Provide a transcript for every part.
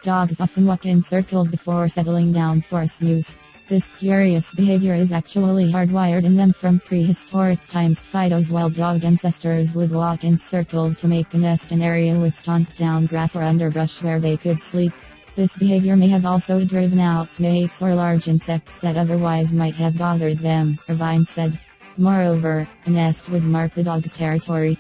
Dogs often walk in circles before settling down for a snooze. This curious behavior is actually hardwired in them from prehistoric times. Fido's wild dog ancestors would walk in circles to make a nest, an area with stomped down grass or underbrush where they could sleep. This behavior may have also driven out snakes or large insects that otherwise might have bothered them, Irvine said. Moreover, a nest would mark the dog's territory.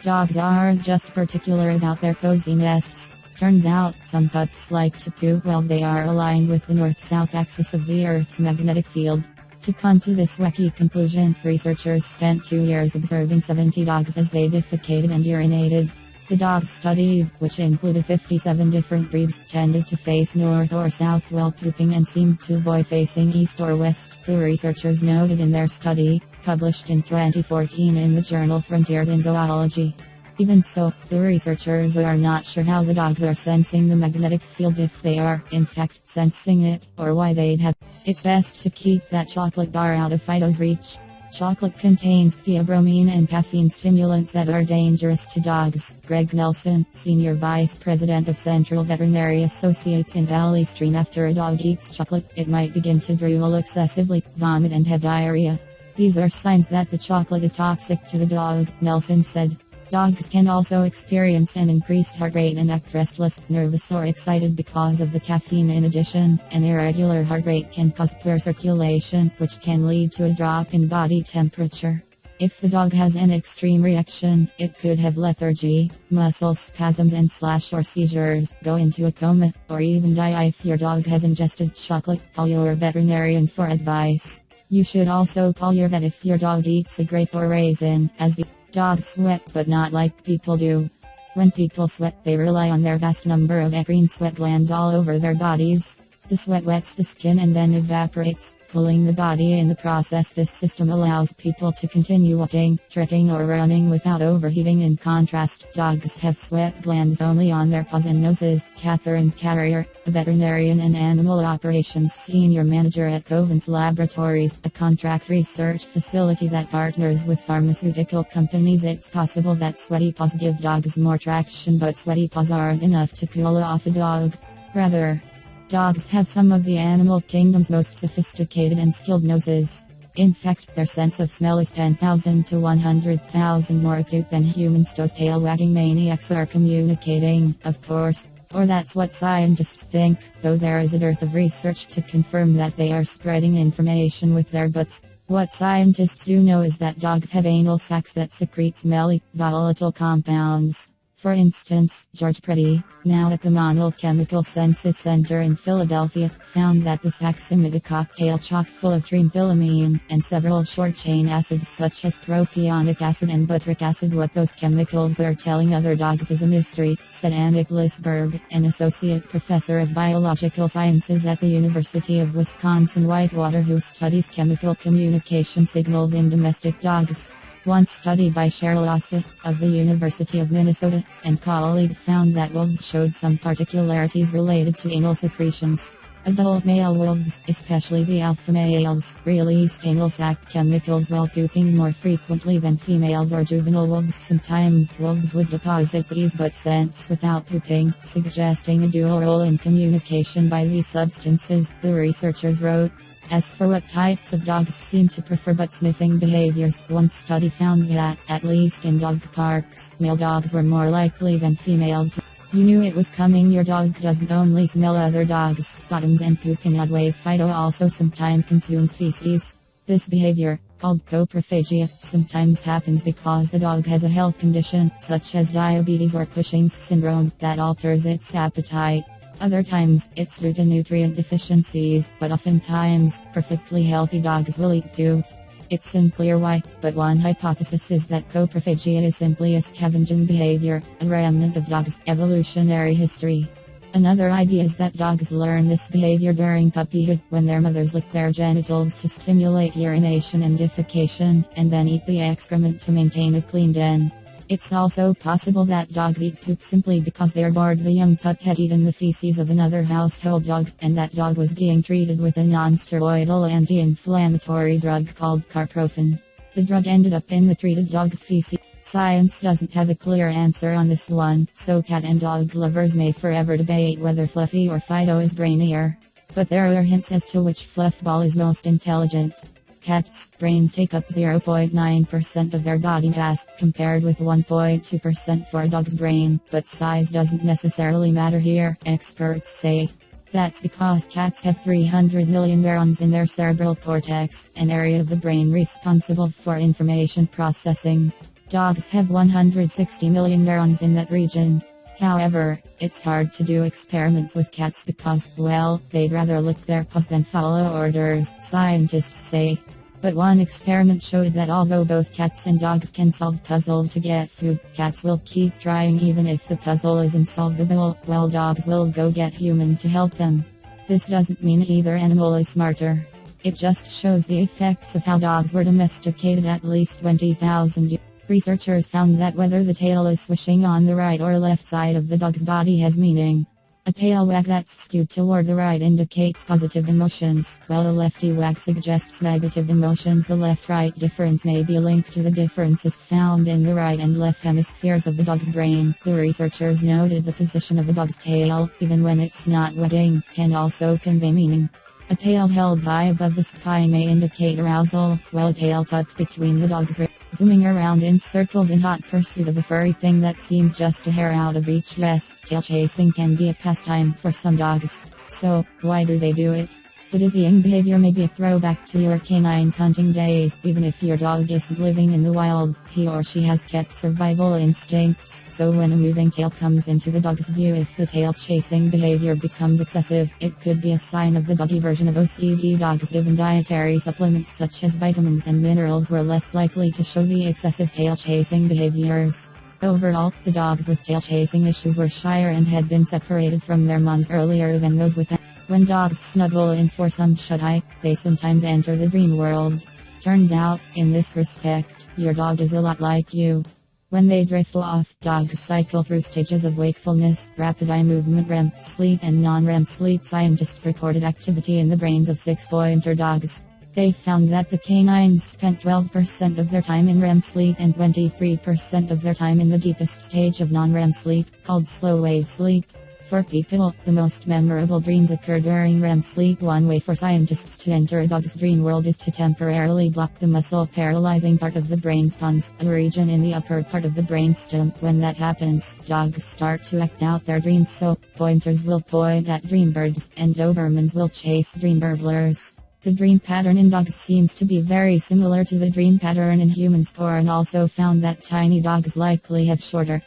Dogs aren't just particular about their cozy nests. Turns out, some pups like to poo while they are aligned with the north-south axis of the Earth's magnetic field. To come to this wacky conclusion, researchers spent 2 years observing 70 dogs as they defecated and urinated. The dogs studied, which included 57 different breeds, tended to face north or south while pooping and seemed to avoid facing east or west, the researchers noted in their study, published in 2014 in the journal Frontiers in Zoology. Even so, the researchers are not sure how the dogs are sensing the magnetic field, if they are, in fact, sensing it, or why they'd have. It's best to keep that chocolate bar out of Fido's reach. Chocolate contains theobromine and caffeine stimulants that are dangerous to dogs. Greg Nelson, Senior Vice President of Central Veterinary Associates in Valley Stream. After a dog eats chocolate, it might begin to drool excessively, vomit and have diarrhea. These are signs that the chocolate is toxic to the dog, Nelson said. Dogs can also experience an increased heart rate and act restless, nervous or excited because of the caffeine. In addition, an irregular heart rate can cause poor circulation, which can lead to a drop in body temperature. If the dog has an extreme reaction, it could have lethargy, muscle spasms and or seizures, go into a coma, or even die. If your dog has ingested chocolate, call your veterinarian for advice. You should also call your vet if your dog eats a grape or raisin, as the dogs sweat, but not like people do. When people sweat, they rely on their vast number of eccrine sweat glands all over their bodies. The sweat wets the skin and then evaporates, cooling the body in the process. This system allows people to continue walking, trekking or running without overheating. In contrast, dogs have sweat glands only on their paws and noses. Catherine Carrier, a veterinarian and animal operations senior manager at Covance Laboratories, a contract research facility that partners with pharmaceutical companies. It's possible that sweaty paws give dogs more traction, but sweaty paws aren't enough to cool off a dog. Rather, dogs have some of the animal kingdom's most sophisticated and skilled noses. In fact, their sense of smell is 10,000 to 100,000 more acute than humans. Those tail-wagging maniacs are communicating, of course. Or that's what scientists think, though there is a dearth of research to confirm that they are spreading information with their butts. What scientists do know is that dogs have anal sacs that secrete smelly, volatile compounds. For instance, George Preddy, now at the Monell Chemical Senses Center in Philadelphia, found that the sacs emit a cocktail chock full of trimethylamine and several short-chain acids such as propionic acid and butyric acid. What those chemicals are telling other dogs is a mystery, said Annick Lisberg, an associate professor of biological sciences at the University of Wisconsin-Whitewater, who studies chemical communication signals in domestic dogs. One study by Cheryl Ossett, of the University of Minnesota, and colleagues found that wolves showed some particularities related to anal secretions. Adult male wolves, especially the alpha males, released anal sac chemicals while pooping more frequently than females or juvenile wolves. Sometimes wolves would deposit these but scents without pooping, suggesting a dual role in communication by these substances, the researchers wrote. As for what types of dogs seem to prefer butt sniffing behaviors, one study found that, at least in dog parks, male dogs were more likely than females to. You knew it was coming. Your dog doesn't only smell other dogs' bottoms and poop in odd ways. Fido also sometimes consumes feces. This behavior, called coprophagia, sometimes happens because the dog has a health condition, such as diabetes or Cushing's syndrome, that alters its appetite. Other times, it's due to nutrient deficiencies, but oftentimes, perfectly healthy dogs will eat poop. It's unclear why, but one hypothesis is that coprophagia is simply a scavenging behavior, a remnant of dogs' evolutionary history. Another idea is that dogs learn this behavior during puppyhood, when their mothers lick their genitals to stimulate urination and defecation, and then eat the excrement to maintain a clean den. It's also possible that dogs eat poop simply because they're bored. The young pup had eaten the feces of another household dog, and that dog was being treated with a non-steroidal anti-inflammatory drug called carprofen. The drug ended up in the treated dog's feces. Science doesn't have a clear answer on this one, so cat and dog lovers may forever debate whether Fluffy or Fido is brainier. But there are hints as to which fluffball is most intelligent. Cats' brains take up 0.9% of their body mass, compared with 1.2% for a dog's brain, but size doesn't necessarily matter here, experts say. That's because cats have 300 million neurons in their cerebral cortex, an area of the brain responsible for information processing. Dogs have 160 million neurons in that region. However, it's hard to do experiments with cats because, well, they'd rather lick their paws than follow orders, scientists say. But one experiment showed that although both cats and dogs can solve puzzles to get food, cats will keep trying even if the puzzle isn't solvable, while dogs will go get humans to help them. This doesn't mean either animal is smarter. It just shows the effects of how dogs were domesticated at least 20,000 years. Researchers found that whether the tail is swishing on the right or left side of the dog's body has meaning. A tail wag that's skewed toward the right indicates positive emotions, while a lefty wag suggests negative emotions. The left-right difference may be linked to the differences found in the right and left hemispheres of the dog's brain. The researchers noted the position of a dog's tail, even when it's not wagging, can also convey meaning. A tail held high above the spine may indicate arousal, while a tail tucked between the dog's ribs. Zooming around in circles in hot pursuit of a furry thing that seems just a hair out of reach. Yes, tail chasing can be a pastime for some dogs. So, why do they do it? The dizzying behavior may be a throwback to your canine's hunting days. Even if your dog isn't living in the wild, he or she has kept survival instincts. So when a moving tail comes into the dog's view, if the tail chasing behavior becomes excessive, it could be a sign of the doggy version of OCD. Dogs given dietary supplements such as vitamins and minerals were less likely to show the excessive tail chasing behaviors. Overall, the dogs with tail chasing issues were shyer and had been separated from their moms earlier than those without. When dogs snuggle in for some shut-eye, they sometimes enter the dream world. Turns out, in this respect, your dog is a lot like you. When they drift off, dogs cycle through stages of wakefulness, rapid eye movement, REM sleep and non-REM sleep. Scientists recorded activity in the brains of 6-pointer dogs. They found that the canines spent 12% of their time in REM sleep and 23% of their time in the deepest stage of non-REM sleep, called slow-wave sleep. For people, the most memorable dreams occur during REM sleep. One way for scientists to enter a dog's dream world is to temporarily block the muscle paralyzing part of the brain's pons, a region in the upper part of the brainstem. When that happens, dogs start to act out their dreams. So, pointers will point at dream birds, and Dobermans will chase dream burglars. The dream pattern in dogs seems to be very similar to the dream pattern in humans. Corin also found that tiny dogs likely have shorter,